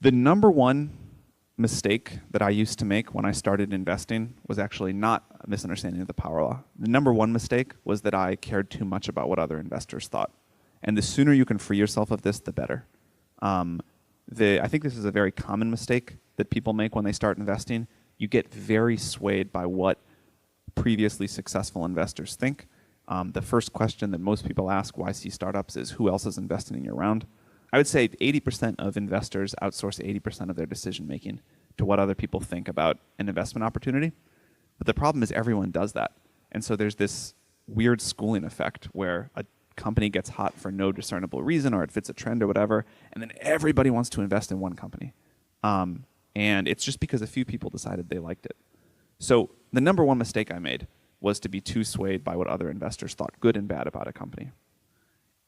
The number one mistake that I used to make when I started investing was actually not a misunderstanding of the power law. The number one mistake was that I cared too much about what other investors thought. And the sooner you can free yourself of this, the better. I think this is a very common mistake that people make when they start investing. You get very swayed by what previously successful investors think. The first question that most people ask YC startups is, who else is investing in your round? I would say 80% of investors outsource 80% of their decision making to what other people think about an investment opportunity. But the problem is everyone does that. And so there's this weird schooling effect where a company gets hot for no discernible reason, or it fits a trend or whatever, and then everybody wants to invest in one company. And it's just because a few people decided they liked it. So the number one mistake I made was to be too swayed by what other investors thought good and bad about a company.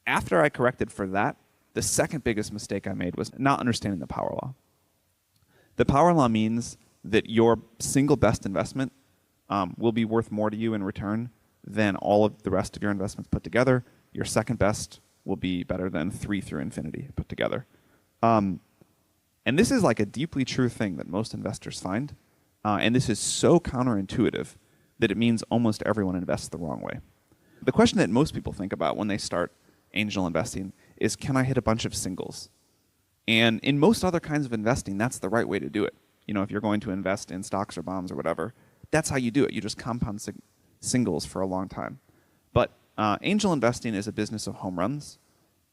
After I corrected for that, the second biggest mistake I made was not understanding the power law. The power law means that your single best investment will be worth more to you in return than all of the rest of your investments put together. Your second best will be better than 3 through infinity put together. And this is like a deeply true thing that most investors find. And this is so counterintuitive that it means almost everyone invests the wrong way. The question that most people think about when they start angel investing is, can I hit a bunch of singles? And in most other kinds of investing, that's the right way to do it. You know, if you're going to invest in stocks or bonds or whatever, that's how you do it. You just compound singles for a long time. But angel investing is a business of home runs,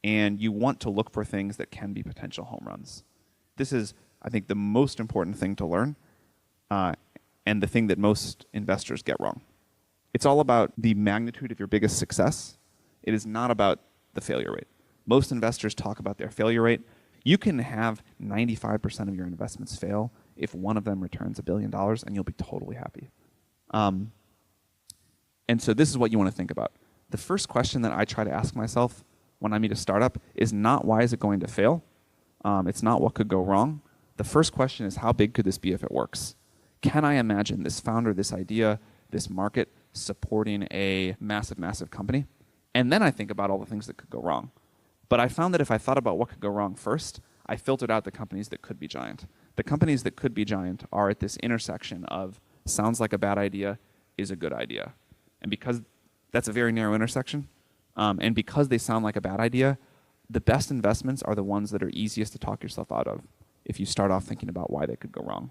and you want to look for things that can be potential home runs. This is, I think, the most important thing to learn, and the thing that most investors get wrong. It's all about the magnitude of your biggest success. It is not about the failure rate. Most investors talk about their failure rate. You can have 95% of your investments fail if one of them returns $1 billion, and you'll be totally happy. And so this is what you want to think about. The first question that I try to ask myself when I meet a startup is not, why is it going to fail? It's not what could go wrong. The first question is, how big could this be if it works? Can I imagine this founder, this idea, this market supporting a massive, massive company? And then I think about all the things that could go wrong. But I found that if I thought about what could go wrong first, I filtered out the companies that could be giant. The companies that could be giant are at this intersection of sounds like a bad idea is a good idea. And because that's a very narrow intersection, and because they sound like a bad idea, the best investments are the ones that are easiest to talk yourself out of if you start off thinking about why they could go wrong.